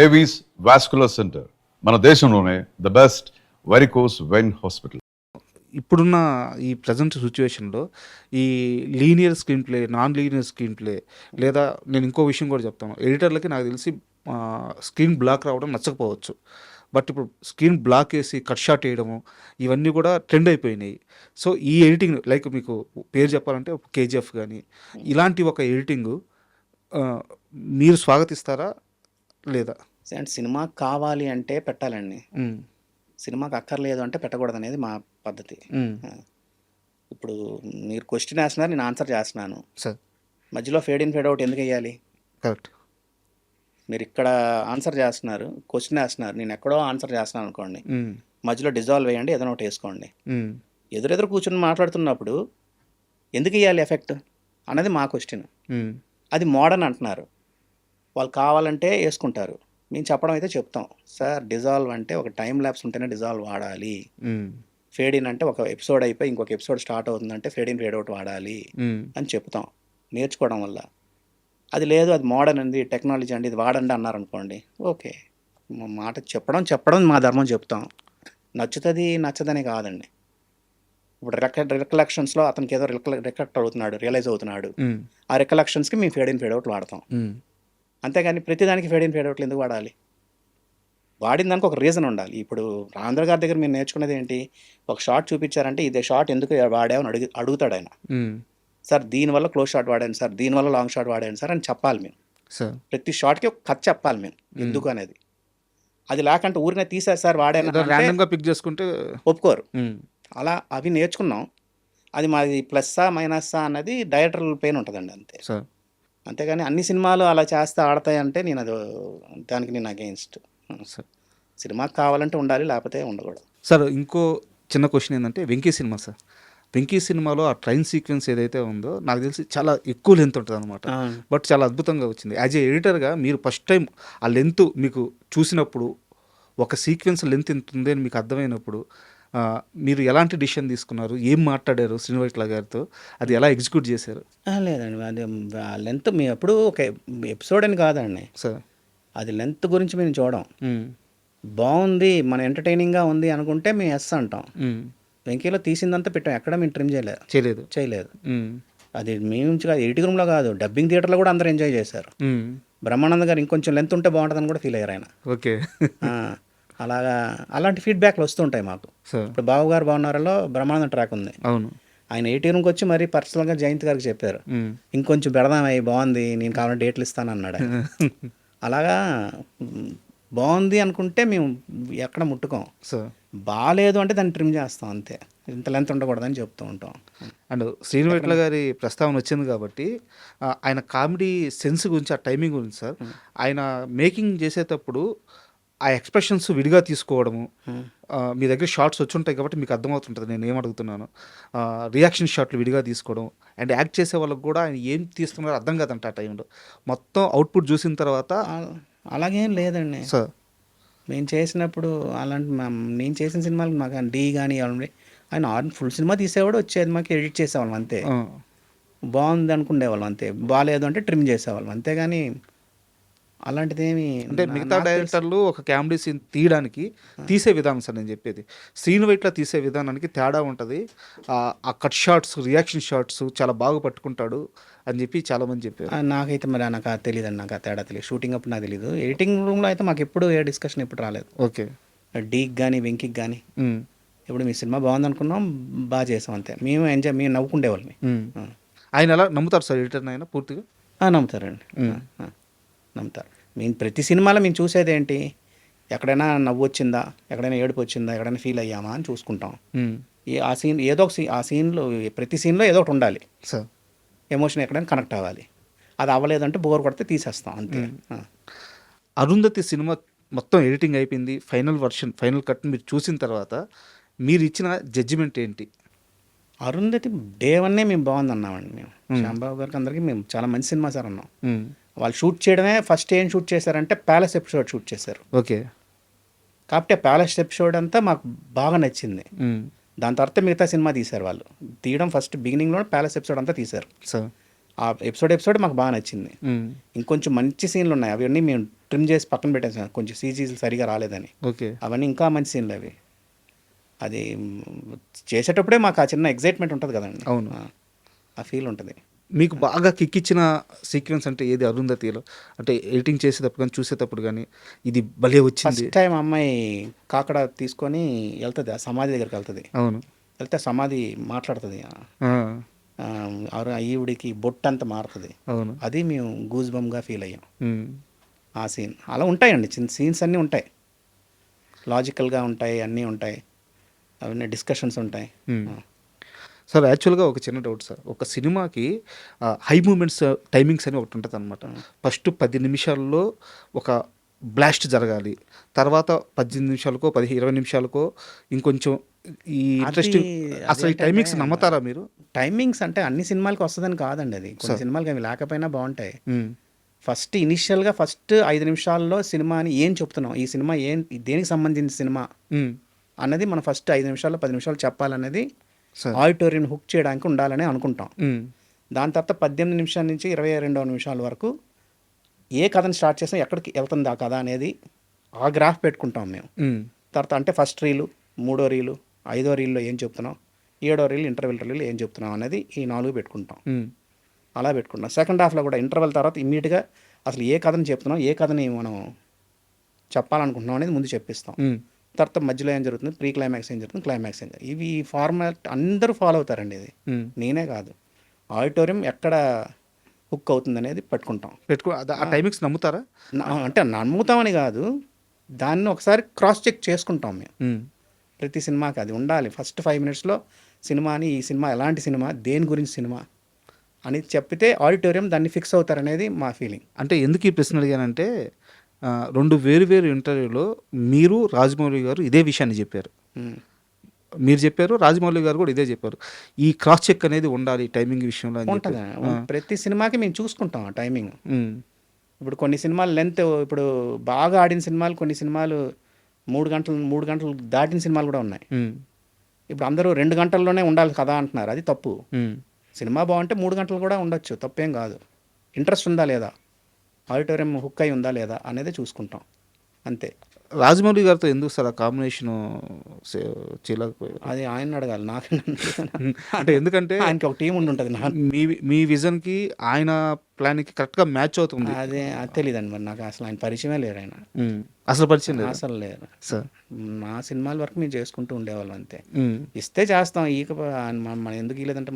Avis vascular centre మన దేశంలోనే the best varicose vein hospital. ఇప్పుడున్న ఈ ప్రజెంట్ సిచ్యువేషన్లో ఈ linear screen play, non linear screen play, లేదా నేను ఇంకో విషయం కూడా చెప్తాను, ఎడిటర్లకి నాకు తెలిసి స్క్రీన్ బ్లాక్ రావడం నచ్చకపోవచ్చు. బట్ ఇప్పుడు స్క్రీన్ బ్లాక్ వేసి కట్ షాట్ వేయడము ఇవన్నీ కూడా ట్రెండ్ అయిపోయినాయి. సో ఈ ఎడిటింగ్ లైక్ మీకు పేరు చెప్పాలంటే కేజీఎఫ్ కానీ ఇలాంటి ఒక ఎడిటింగ్ మీరు స్వాగతిస్తారా లేదా? అండ్ సినిమా కావాలి అంటే పెట్టాలండి, సినిమాకి అక్కర్లేదు అంటే పెట్టకూడదు అనేది మా పద్ధతి. ఇప్పుడు మీరు క్వశ్చన్ వేస్తున్నారు, నేను ఆన్సర్ చేస్తున్నాను సార్. మధ్యలో ఫేడ్ ఇన్ ఫేడ్ అవుట్ ఎందుకు వేయాలి? కరెక్ట్. మీరు ఇక్కడ ఆన్సర్ చేస్తున్నారు, క్వశ్చన్ వేస్తున్నారు, నేను ఎక్కడో ఆన్సర్ చేస్తున్నాను అనుకోండి, మధ్యలో డిజాల్వ్ వేయండి, ఏదైనా ఒకటి వేసుకోండి. ఎదురెదురు కూర్చొని మాట్లాడుతున్నప్పుడు ఎందుకు వేయాలి ఎఫెక్ట్ అన్నది మా క్వశ్చన్. అది మోడర్న్ అంటున్నారు, వాళ్ళు కావాలంటే వేసుకుంటారు. మేము చెప్పడం అయితే చెప్తాం, సార్ డిజాల్వ్ అంటే ఒక టైం ల్యాప్స్ ఉంటేనే డిజాల్వ్ వాడాలి, ఫేడ్ ఇన్ అంటే ఒక ఎపిసోడ్ అయిపోయి ఇంకొక ఎపిసోడ్ స్టార్ట్ అవుతుందంటే ఫేడ్ ఇన్ ఫేడ్ అవుట్ వాడాలి అని చెప్తాం నేర్చుకోవడం వల్ల. అది లేదు, అది మోడర్న్ అండి, టెక్నాలజీ అండి, ఇది వాడండి అన్నారు అనుకోండి, ఓకే మా మాట చెప్పడం మా ధర్మం చెప్తాం. నచ్చుతుంది నచ్చదని కాదండి. ఇప్పుడు రికలెక్షన్స్లో అతనికి ఏదో రికలెక్ట్ అవుతున్నాడు, రియలైజ్ అవుతున్నాడు, ఆ రికలెక్షన్స్కి మేము ఫేడ్ ఇన్ ఫేడ్ అవుట్ వాడతాం. అంతేగాని ప్రతిదానికి ఫేడ్ ఇన్ ఫేడ్ అవుట్లు ఎందుకు వాడాలి? వాడిన దానికి ఒక రీజన్ ఉండాలి. ఇప్పుడు రాంధ్ర గారి దగ్గర మీరు నేర్చుకునేది ఏంటి, ఒక షార్ట్ చూపించారంటే ఇదే షార్ట్ ఎందుకు వాడామని అడుగుతాడు ఆయన. సార్ దీనివల్ల క్లోజ్ షాట్ వాడాను సార్, దీనివల్ల లాంగ్ షాట్ వాడాను సార్ అని చెప్పాలి మేము. ప్రతి షాట్కి ఒక కథ చెప్పాలి మేము ఎందుకు అనేది. అది లేకంటే ఊరినే తీసారు సార్ వాడాను పిక్ చేసుకుంటే ఒప్పుకోరు. అలా అవి నేర్చుకున్నాం. అది మాది ప్లస్సా మైనస్సా అన్నది డైరెక్టర్ పెయిన్ ఉంటుందండి అంతే. అంతేగాని అన్ని సినిమాలు అలా చేస్తే ఆడతాయంటే నేను అది దానికి నేను అగెయిన్స్ట్. సినిమాకి కావాలంటే ఉండాలి, లేకపోతే ఉండకూడదు. సార్ ఇంకో చిన్న క్వశ్చన్ ఏంటంటే వెంకీ సినిమా సార్, వెంకీ సినిమాలో ఆ ట్రైన్ సీక్వెన్స్ ఏదైతే ఉందో నాకు తెలిసి చాలా ఎక్కువ లెంత్ ఉంటుంది అనమాట. బట్ చాలా అద్భుతంగా వచ్చింది. యాజ్ ఏ ఎడిటర్గా మీరు ఫస్ట్ టైం ఆ లెంత్ మీకు చూసినప్పుడు, ఒక సీక్వెన్స్ లెంత్ ఎంత ఉంది అని మీకు అర్థమైనప్పుడు మీరు ఎలాంటి డిసిషన్ తీసుకున్నారు, ఏం మాట్లాడారు శ్రీనివాట్ల గారితో, అది ఎలా ఎగ్జిక్యూట్ చేశారు? లేదండి, అది లెంత్ మేము ఎప్పుడు ఒక ఎపిసోడ్ అని కాదండి సార్, అది లెంత్ గురించి మేము చూడం. బాగుంది, మన ఎంటర్టైనింగ్గా ఉంది అనుకుంటే మేము ఎస్ అంటాం. వెంకీలో తీసిందంతా పెట్టాం, ఎక్కడ మేము ట్రిమ్ చేయలేదు. అది మేము ఎడిటింగ్ రూమ్లో కాదు, డబ్బింగ్ థియేటర్లో కూడా అందరూ ఎంజాయ్ చేశారు. బ్రహ్మానంద గారు ఇంకొంచెం లెంత్ ఉంటే బాగుంటుందని కూడా ఫీల్ అయ్యారు ఆయన. ఓకే. అలాగా అలాంటి ఫీడ్బ్యాక్లు వస్తుంటాయి మాకు. ఇప్పుడు బాబు గారు బాగున్నారలో బ్రహ్మానందం ట్రాక్ ఉంది, అవును, ఆయన ఎడిటింగ్ రూమ్కి వచ్చి మరీ పర్సనల్గా జయంత్ గారికి చెప్పారు, ఇంకొంచెం పెడదాం అయ్యి బాగుంది, నేను కావాలంటే డేట్లు ఇస్తాను అన్నాడు. అలాగా బాగుంది అనుకుంటే మేము ఎక్కడ ముట్టుకోం, బాగాలేదు అంటే దాన్ని ట్రిమ్ చేస్తాం అంతే. ఇంత లెంత్ ఉండకూడదని చెప్తూ ఉంటాం. అండ్ శ్రీనివాట్ల గారి ప్రస్తావన వచ్చింది కాబట్టి ఆయన కామెడీ సెన్స్ గురించి, ఆ టైమింగ్ గురించి సార్, ఆయన మేకింగ్ చేసేటప్పుడు ఆ ఎక్స్ప్రెషన్స్ విడిగా తీసుకోవడము, మీ దగ్గర షార్ట్స్ వచ్చి ఉంటాయి కాబట్టి మీకు అర్థమవుతుంటుంది నేను ఏమడుగుతున్నాను, రియాక్షన్ షాట్లు విడిగా తీసుకోవడం, అండ్ యాక్ట్ చేసే వాళ్ళకి కూడా ఆయన ఏం తీస్తున్నారో అర్థం కాదంట ఆ టైంలో. మొత్తం అవుట్పుట్ చూసిన తర్వాత అలాగేం లేదండి సార్. మేము చేసినప్పుడు అలాంటి నేను చేసిన సినిమాలు మాకు డీ కానీ ఆయన ఫుల్ సినిమా తీసేవాడు, వచ్చేది మాకు ఎడిట్ చేసేవాళ్ళం అంతే. బాగుంది అనుకునేవాళ్ళం అంతే, బాగాలేదు అంటే ట్రిమ్ చేసేవాళ్ళం అంతేగాని అలాంటిది ఏమి. అంటే మిగతా డైరెక్టర్లు ఒక కామెడీ సీన్ తీయడానికి తీసే విధానం సార్ నేను చెప్పేది, శ్రీనివాట్ల తీసే విధానానికి తేడా ఉంటుంది. ఆ కట్ షాట్స్, రియాక్షన్ షాట్స్ చాలా బాగా పట్టుకుంటాడు అని చెప్పి చాలామంది చెప్పారు. నాకైతే మరి నాకు తెలియదండి, నాకు ఆ తేడా తెలియదు. షూటింగ్ అప్పుడు నాకు తెలియదు, ఎడిటింగ్ రూమ్లో అయితే మాకు ఎప్పుడు ఏ డిస్కషన్ ఎప్పుడు రాలేదు. ఓకే. డీకి కానీ వెంకీకి కానీ ఇప్పుడు మీ సినిమా బాగుంది అనుకున్నాం, బాగా చేసాం అంతే. మేము నవ్వుకుండేవాళ్ళని. ఆయన ఎలా నమ్ముతారు సార్ ఎడిటర్? ఆయన పూర్తిగా నమ్ముతారండి, నమ్ముతారు. మేము ప్రతి సినిమాలో మేము చూసేది ఏంటి, ఎక్కడైనా నవ్వు వచ్చిందా, ఎక్కడైనా ఏడుపు వచ్చిందా, ఎక్కడైనా ఫీల్ అయ్యామా అని చూసుకుంటాం. ఆ సీన్ ఏదో ఒక ఆ సీన్లో ప్రతి సీన్లో ఏదో ఒకటి ఉండాలి సార్, ఎమోషన్ ఎక్కడైనా కనెక్ట్ అవ్వాలి. అది అవ్వలేదంటే బోర్ కొడితే తీసేస్తాం అంతే. అరుంధతి సినిమా మొత్తం ఎడిటింగ్ అయిపోయింది, ఫైనల్ వర్షన్, ఫైనల్ కట్ మీరు చూసిన తర్వాత మీరు ఇచ్చిన జడ్జిమెంట్ ఏంటి? అరుంధతి డే వన్నే మేము బాగుంది అన్నామండి. మేము శ్యాంబాబు గారికి అందరికీ మేము చాలా మంచి సినిమా సార్ అన్నాం. వాళ్ళు షూట్ చేయడమే ఫస్ట్ ఏం షూట్ చేశారంటే ప్యాలెస్ ఎపిసోడ్ షూట్ చేశారు. ఓకే. కాబట్టి ఆ ప్యాలెస్ ఎపిసోడ్ అంతా మాకు బాగా నచ్చింది. దాని తర్వాత మిగతా సినిమా తీశారు వాళ్ళు. తీయడం ఫస్ట్ బిగినింగ్లో ప్యాలెస్ ఎపిసోడ్ అంతా తీశారు. ఆ ఎపిసోడ్ మాకు బాగా నచ్చింది. ఇంకొంచెం మంచి సీన్లు ఉన్నాయి, అవన్నీ మేము ట్రిమ్ చేసి పక్కన పెట్టేసాను, కొంచెం సీజీలు సరిగా రాలేదని. ఓకే. అవన్నీ ఇంకా మంచి సీన్లు అవి. అది చేసేటప్పుడే మాకు ఆ చిన్న ఎగ్జైట్మెంట్ ఉంటుంది కదండి. అవును. ఆ ఫీల్ ఉంటుంది. మీకు బాగా కిక్కిచ్చిన సీక్వెన్స్ అంటే ఏది అరుంధతిలో? అంటే ఎడిటింగ్ చేసేటప్పుడు కానీ, చూసేటప్పుడు కానీ ఇది భలే వచ్చింది. ఫస్ట్ టైం అమ్మాయి కాకడ తీసుకొని వెళ్తుంది, ఆ సమాధి దగ్గరికి వెళ్తుంది. అవును. వెళ్తే సమాధి మాట్లాడుతుంది, ఈవిడికి బొట్టు అంతా మారుతుంది. అవును. అది మేము గూజ్ బంగా ఫీల్ అయ్యాం ఉమ్. ఆ సీన్. అలా ఉంటాయండి, చిన్న సీన్స్ అన్నీ ఉంటాయి, లాజికల్గా ఉంటాయి, అన్నీ ఉంటాయి, అవన్నీ డిస్కషన్స్ ఉంటాయి. సార్ యాక్చువల్గా ఒక చిన్న డౌట్ సార్. ఒక సినిమాకి హై మూమెంట్స్ టైమింగ్స్ అని ఒకటి ఉంటుంది అనమాట. ఫస్ట్ 10 నిమిషాల్లో ఒక బ్లాస్ట్ జరగాలి, తర్వాత 18 నిమిషాలకో 20 నిమిషాలకో ఇంకొంచెం ఈ ఇంట్రెస్టింగ్. అసలు ఈ టైమింగ్స్ నమ్ముతారా మీరు? టైమింగ్స్ అంటే అన్ని సినిమాలకి వస్తుందని కాదండి, అది కొన్ని సినిమాలకి అవి లేకపోయినా బాగుంటాయి. ఫస్ట్ ఇనిషియల్గా ఫస్ట్ 5 నిమిషాల్లో సినిమాని ఏం చెప్తున్నాం, ఈ సినిమా దేనికి సంబంధించిన సినిమా అన్నది మనం ఫస్ట్ 5 నిమిషాల్లో 10 నిమిషాలు చెప్పాలనేది ఆడిటోరియం హుక్ చేయడానికి ఉండాలని అనుకుంటాం. దాని తర్వాత 18 నిమిషాల నుంచి 22వ నిమిషాల వరకు ఏ కథను స్టార్ట్ చేసాం, ఎక్కడికి వెళ్తుంది ఆ కథ అనేది ఆ గ్రాఫ్ పెట్టుకుంటాం మేము. తర్వాత అంటే ఫస్ట్ రీలు, 3వ రీలు, 5వ రీల్లో ఏం చెప్తున్నాం, 7వ రీలు ఇంటర్వెల్ రీలు ఏం చెప్తున్నాం అనేది ఈ 4 పెట్టుకుంటాం. అలా పెట్టుకుంటాం. సెకండ్ హాఫ్లో కూడా ఇంటర్వెల్ తర్వాత ఇమ్మీడియట్గా అసలు ఏ కథని చెప్తున్నాం, ఏ కథని మనం చెప్పాలనుకుంటున్నాం అనేది ముందు చెప్పిస్తాం. తర్వాత మధ్యలో ఏం జరుగుతుంది, ప్రీ క్లైమాక్స్ ఏం జరుగుతుంది, క్లైమాక్స్ ఏం జరుగుతుంది, ఇవి ఫార్మాట్ అందరూ ఫాలో అవుతారండి. ఇది నేనే కాదు, ఆడిటోరియం ఎక్కడ హుక్ అవుతుంది అనేది పెట్టుకుంటాం. ఆ టైమింగ్స్ నమ్ముతారా? అంటే నమ్ముతామని కాదు, దాన్ని ఒకసారి క్రాస్ చెక్ చేసుకుంటాం మేము. ప్రతి సినిమాకి అది ఉండాలి. ఫస్ట్ 5 మినిట్స్లో సినిమాని, ఈ సినిమా ఎలాంటి సినిమా, దేని గురించి సినిమా అని చెప్పితే ఆడిటోరియం దాన్ని ఫిక్స్ అవుతారనేది మా ఫీలింగ్. అంటే ఎందుకు ఈ ప్రశ్న అడిగానంటే, 2 వేరు ఇంటర్వ్యూలో మీరు, రాజమౌళి గారు ఇదే విషయాన్ని చెప్పారు. మీరు చెప్పారు, రాజమౌళి గారు కూడా ఇదే చెప్పారు. ఈ క్రాస్ చెక్ అనేది ఉండాలి టైమింగ్ విషయంలో. ఉంటుంది, ప్రతి సినిమాకి మేము చూసుకుంటాం ఆ టైమింగ్. ఇప్పుడు కొన్ని సినిమాలు లెంత్, ఇప్పుడు బాగా ఆడిన సినిమాలు, కొన్ని సినిమాలు 3 గంటలు దాటిన సినిమాలు కూడా ఉన్నాయి. ఇప్పుడు అందరూ 2 గంటల్లోనే ఉండాలి కదా అంటున్నారు, అది తప్పు. సినిమా బాగుంటే 3 గంటలు కూడా ఉండొచ్చు, తప్పేం కాదు. ఇంట్రెస్ట్ ఉందా లేదా, ఆడిటోరియం హుక్ అయి ఉందా లేదా అనేది చూసుకుంటాం, అంతే. రాజమౌళి గారితో ఎందుకు సార్ ఆ కాంబినేషన్ చేయలేకపోయారు? అది ఆయన అడగాలి, నాకు అంటే ఎందుకంటే ఆయనకి ఒక టీం ఉంటుంది. మీ విజన్కి ఆయన ప్లాన్కి కరెక్ట్గా మ్యాచ్ అవుతుంది. అదే తెలియదండి మరి నాకు, అసలు ఆయన పరిచయమే లేరు. ఆయన అసలు పరిచయం లేదు, అసలు లేరు సార్. మా సినిమాల వరకు మేము చేసుకుంటూ ఉండేవాళ్ళం అంతే. ఇస్తే చేస్తాం, మనం ఎందుకు ఇవ్వలేదంటే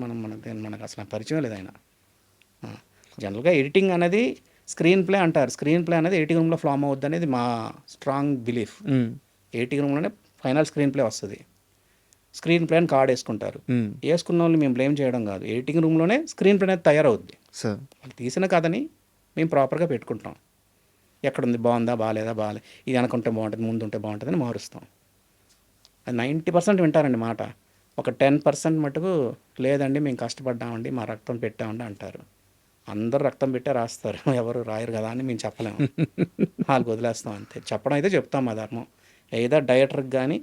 మనకు అసలు పరిచయం లేదు ఆయన. జనరల్గా ఎడిటింగ్ అనేది స్క్రీన్ ప్లే అంటారు, స్క్రీన్ ప్లే అనేది ఎడిటింగ్ రూమ్లో ఫ్లామ్ అవుద్ది అనేది మా స్ట్రాంగ్ బిలీఫ్. ఎడిటింగ్ రూమ్లోనే ఫైనల్ స్క్రీన్ ప్లే వస్తుంది. స్క్రీన్ ప్లే అని కార్డ్ వేసుకుంటారు, వేసుకున్న వాళ్ళు మేము బ్లేమ్ చేయడం కాదు, ఎడిటింగ్ రూమ్లోనే స్క్రీన్ ప్లే అనేది తయారవుద్ది. వాళ్ళు తీసిన కథని మేము ప్రాపర్గా పెట్టుకుంటాం, ఎక్కడుంది, బాగుందా బాగాలేదా, ఇది అనుకుంటే బాగుంటుంది, ముందు ఉంటే బాగుంటుంది అని మారుస్తాం. అది 90% వింటారండి మాట. ఒక 10% మటుకు లేదండి మేము కష్టపడ్డామండి, మా రక్తం పెట్టామండి అంటారు. అందరు రక్తం పెట్టే రాస్తారు, ఎవరు రాయరు కదా అని మేము చెప్పలేము, వాళ్ళకి వదిలేస్తాం అంతే. చెప్పడం అయితే చెప్తాం, మా ధర్మం. ఏదో డైరెక్టర్కి కానీ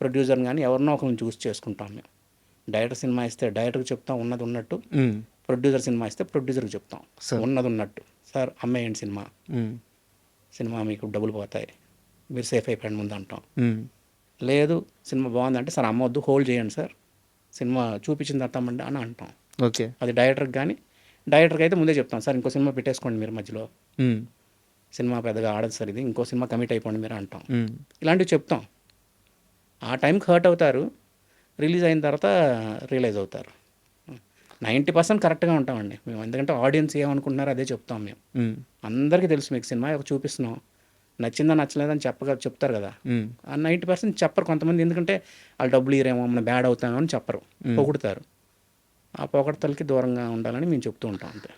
ప్రొడ్యూసర్ని కానీ ఎవరినో ఒకరిని చూస్ చేసుకుంటాం మేము. డైరెక్టర్ సినిమా ఇస్తే డైరెక్టర్కి చెప్తాం ఉన్నది ఉన్నట్టు, ప్రొడ్యూసర్ సినిమా ఇస్తే ప్రొడ్యూసర్కి చెప్తాం ఉన్నది ఉన్నట్టు, సార్ అమ్మేయండి సినిమా మీకు డబ్బులు పోతాయి, మీరు సేఫ్ అయిపోయండి ముందు అంటాం. లేదు సినిమా బాగుందంటే సార్ అమ్మవద్దు, హోల్డ్ చేయండి సార్, సినిమా చూపించిన తర్వాత అని అంటాం. ఓకే, అది డైరెక్టర్కి కానీ, డైరెక్టర్కి అయితే ముందే చెప్తాం, సార్ ఇంకో సినిమా పెట్టేసుకోండి మీరు మధ్యలో, సినిమా పెద్దగా ఆడదు సార్, ఇది ఇంకో సినిమా కమిట్ అయిపోండి మీరు అంటాం. ఇలాంటివి చెప్తాం. ఆ టైంకి హర్ట్ అవుతారు, రిలీజ్ అయిన తర్వాత రియలైజ్ అవుతారు. 90% కరెక్ట్గా ఉంటామండి మేము, ఎందుకంటే ఆడియన్స్ ఏమనుకుంటున్నారో అదే చెప్తాం మేము. అందరికీ తెలుసు మీకు సినిమా చూపిస్తున్నాం, నచ్చిందా నచ్చలేదని చెప్తారు కదా, ఆ 90% చెప్పరు కొంతమంది, ఎందుకంటే వాళ్ళు డబ్బులు ఇరేమో మనం బ్యాడ్ అవుతామో అని చెప్పరు, పొగుడుతారు. ఆ పొగడతలకి దూరంగా ఉండాలని మేము చెప్తూ ఉంటాం అంతే.